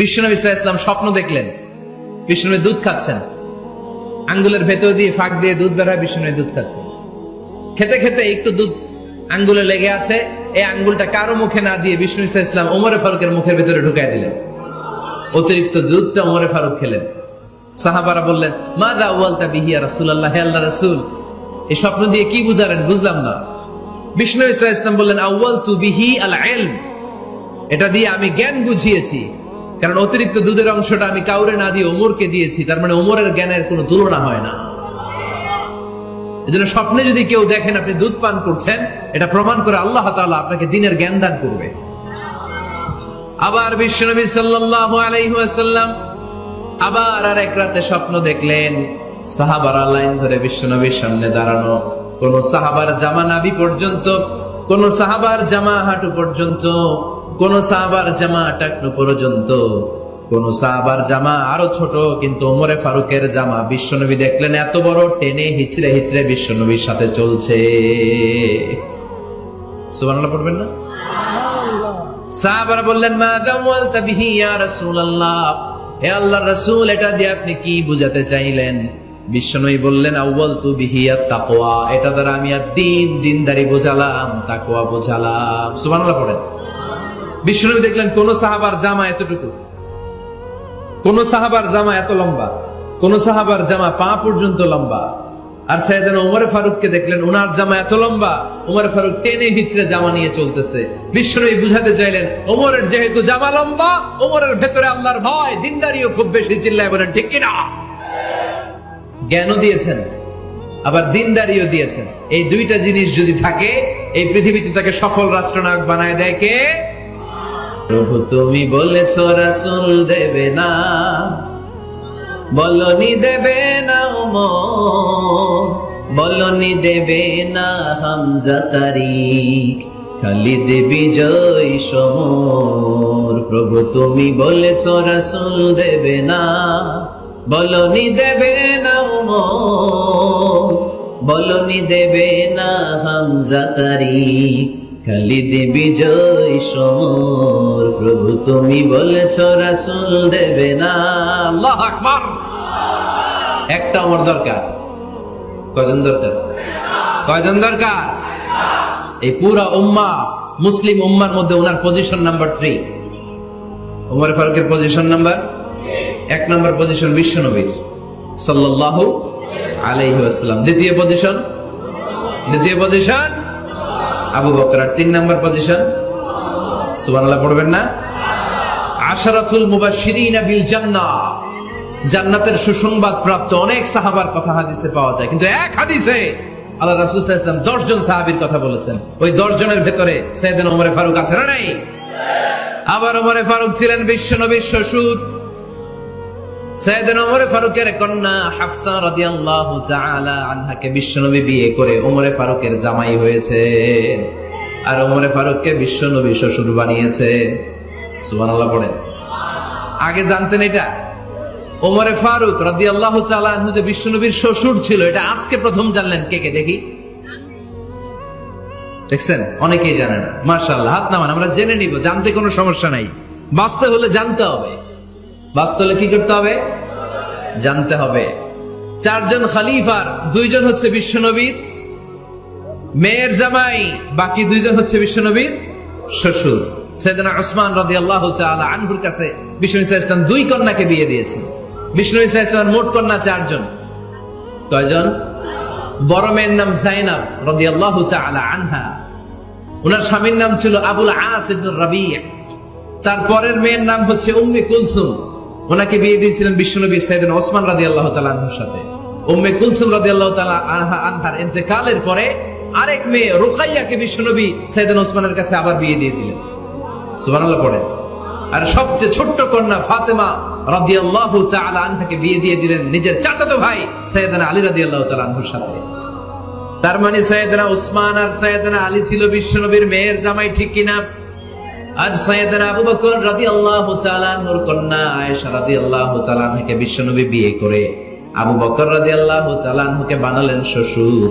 বিশ্বনবী সাল্লাল্লাহু আলাইহি ওয়াসাল্লাম স্বপ্ন দেখলেন, বিশ্বনবী দুধ খাচ্ছেন, আঙ্গুলের ভেতর দিয়ে ফাঁক দিয়ে দুধ বের হয়, বিশ্বনবী দুধ খাচ্ছেন। খেতে খেতে একটু দুধ আঙ্গুলে লেগে আছে, এই আঙ্গুলটা কারো মুখে না দিয়ে বিশ্বনবী সাল্লাল্লাহু আলাইহি ওয়াসাল্লাম ওমর ফারুকের মুখের ভেতরে ঢুকাই দিলেন। অতিরিক্ত দুধটা ওমর ফারুক খেলেন। সাহাবারা বললেন, মাযা আওয়ালতা বিহি ইয়া রাসূলুল্লাহ, হে আল্লাহর রাসূল, এই স্বপ্ন দিয়ে কি বুঝালেন, বুঝলাম না। বিশ্বনবী সাল্লাল্লাহু আলাইহি ওয়াসাল্লাম বললেন, আওয়ালতু বিহি আল ইলম, এটা দিয়ে আমি জ্ঞান বুঝিয়েছি, কারণ অতিরিক্ত দুধের অংশটা আমি কাউরে না দিয়ে ওমরকে দিয়েছি, তার মানে ওমরের জ্ঞানের কোনো তুলনা হয় না। এজন্য স্বপ্নে যদি কেউ দেখেন আপনি দুধ পান করছেন, এটা প্রমাণ করে আল্লাহ তাআলা আপনাকে দ্বীনের জ্ঞান দান করবে। আবার বিশ্বনবী সাল্লাল্লাহু আলাইহি ওয়াসাল্লাম আবার আরেক রাতে স্বপ্ন দেখলেন, সাহাবারা লাইন ধরে বিশ্বনবীর সামনে দাঁড়ানো, কোন সাহাবার জামা নাভি পর্যন্ত, কোন সাহাবার জামা হাঁটু পর্যন্ত, কোন সাহাবার জামা টাকনু পর্যন্ত, কোন সাহাবার জামা আরো ছোট, কিন্তু ওমরে ফারুকের জামা বিশ্বনবী দেখলেন এত বড়, টেনে হিচড়ে হিচড়ে বিশ্বনবীর সাথে চলছে। সুবহানাল্লাহ পড়বেন না? সাহাবারা বললেন, মা দাওয়ালতা বিহি ইয়া রাসূলুল্লাহ, হে আল্লাহর রাসূল, এটা দিয়ে আপনি কি বুঝাতে চাইলেন? বিশ্বনবী বললেন, আউয়ালতু বিহি আত-তাকওয়া, এটা দ্বারা আমি দ্বীন, দ্বীনদারি বোঝালাম, তাকওয়া বোঝালাম। সুবহানাল্লাহ পড়েন। বিশ্বনবী দেখলেন কোন সাহাবার জামা এতটুকু, কোন সাহাবার জামা এত লম্বা, কোন সাহাবার জামা পা পর্যন্ত লম্বা। আর সাইয়েদনা ওমর ফারুককে দেখলেন উনার জামা এত লম্বা, ওমর ফারুক টেনে হিচড়ে জামা নিয়ে চলতেছে। বিশ্বনবী বুঝাতে চাইলেন, ওমরের যেহেতু জামা লম্বা, ওমরের ভেতরে আল্লাহর ভয়, দ্বীনদারিও খুব বেশি। চিল্লায় বলেন ঠিক কিনা? জ্ঞানও দিয়েছেন, আবার দ্বীনদারিও দিয়েছেন। এই দুইটা জিনিস যদি থাকে, এই পৃথিবীতে তাকে সফল রাষ্ট্রনায়ক বানায় দেয় কে? প্রভু তুমি বলেছ রাসূল দেবে না, বলনি দেবে না ওমর, বলনি দেবে না হামজা তারিক, খালিদ বিজয় সমর। প্রভু তুমি বলেছ রাসূল দেবে না, বলনি দেবে না ওমর, বলনি দেবে না হামজা তারিক, খালিদ বিজয় সমর। প্রভু তুমি বলেছ রাসূল দেবে না। আল্লাহু আকবার। একটা ওমর দরকার, কয়জন দরকার? কয়জন দরকার? এই পুরা উম্মাহ, মুসলিম উম্মার মধ্যে ওনার পজিশন নাম্বার 3। ওমর ফারুকের পজিশন নাম্বার 1 নম্বর পজিশন বিশ্বনবীর সাল্লাল্লাহু আলাইহি ওয়াসাল্লাম। দ্বিতীয় পজিশন আবু বকর। 3 নম্বর পজিশন সুবহানাল্লাহ পড়বেন না? আশারাতুল মুবাশশিরিনা বিল জান্নাহ, জান্নাতের সুসংবাদ প্রাপ্ত অনেক সাহাবার কথা হাদিসে পাওয়া যায়, কিন্তু এক হাদিসে আল্লাহ রাসূল সাল্লাল্লাহু আলাইহি ওয়াসাল্লাম 10 জন সাহাবীর কথা বলেছেন। ওই 10 জনের ভেতরে সাইয়েদনা ওমর ফারুক আছে না নাই? আবার ওমর ফারুক ছিলেন বিশ্বনবীর শ্বশুর। সাইয়েদনা ওমর ফারুকের কন্যা হাফসা রাদিয়াল্লাহু তাআলা আনহাকে বিশ্বনবী বিয়ে করে ওমর ফারুকের জামাই হয়েছে, আর ওমর ফারুককে বিশ্বনবী শ্বশুর বানিয়েছে। সুবহানাল্লাহ পড়েন। আগে জানতেন এটা? ওমর ফারুক রাদিয়াল্লাহু তাআলা আনহু যে বিশ্বনবীর শ্বশুর ছিল, এটা আজকে প্রথম জানলেন। কে কে দেখি? দেখছেন? অনেকেই জানে না। মাশাআল্লাহ, হাত নামান, আমরা জেনে নিব। জানতে কোনো সমস্যা নাই, বাঁচতে হলে জানতে হবে। বাঁচতে হলে কি করতে হবে? জানতে হবে। 4 জন খলিফার 2 জন হচ্ছে বিশ্বনবীর মেয়ের জামাই, বাকি 2 জন হচ্ছে বিশ্বনবীর শ্বশুর। সাইয়েদনা উসমান রাদিয়াল্লাহু তাআলা আনহুর কাছে বিশ্বনবী সাল্লাল্লাহু আলাইহি ওয়াসাল্লাম 2 কন্যাকে বিয়ে দিয়েছেন। বিশ্বনবী সাল্লাল্লাহু আলাইহি ওয়াসাল্লামের মোট কন্যা 4 জন। কয়জন? বড় মেয়ের নাম যায়েনব রাদিয়াল্লাহু তাআলা আনহা, ওনার স্বামীর নাম ছিল আবুল আস ইবনে রাবি'। তারপরের মেয়ের নাম হচ্ছে উম্মে কুলসুম, ওনাকে বিয়ে দিয়েছিলেন বিশ্বনবী সাইয়েদনা ওসমান রাদিয়াল্লাহু তাআলা আনহুর সাথে। উম্মে কুলসুম রাদিয়াল্লাহু তাআলা আনহার ইন্তেকালের পরে আরেক মেয়ে রুকাইয়াকে বিশ্বনবী সাইয়েদনা ওসমানের কাছে আবার বিয়ে দিয়ে দিলেন। সুবহানাল্লাহ পড়েন। আর সবচেয়ে ছোট্ট কন্যা ফাতেমা রাদিয়াল্লাহু তাআলা আনহাকে বিয়ে দিয়ে দিলেন নিজের চাচাতো ভাই সাইয়েদনা আলী রাদিয়াল্লাহু তাআলা আনহুর সাথে। তার মানে সাইয়েদনা ওসমান আর সাইয়েদনা আলী ছিল বিশ্বনবীর মেয়ের জামাই, ঠিক কিনা? আর সাইয়েদনা আবু বকর রাদিয়াল্লাহু তাআলা আনহুর কন্যা আয়েশা রাদিয়াল্লাহু তাআলা আনহাকে বিশ্বনবী বিয়ে করে আবু বকর রাদিয়াল্লাহু তাআলা আনহুকে বানালেন শ্বশুর।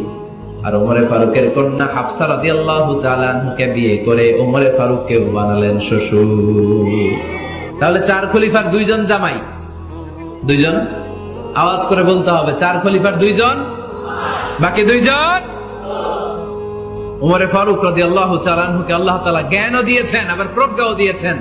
আর ওমর ফারুকের কন্যা হাফসা রাদিয়াল্লাহু তাআলা আনহাকে বিয়ে করে ওমর ফারুককেও বানালেন শ্বশুর। তাহলে 4 খলিফার 2 জন জামাই, 2 জন। আওয়াজ করে বলতে হবে 4 খলিফার 2 জন, বাকি 2 জন। উমরে ফারুক রাদিয়াল্লাহু তাআলা আনহুকে আল্লাহ তাআলা জ্ঞানও দিয়েছেন, আবার প্রজ্ঞাও দিয়েছেন।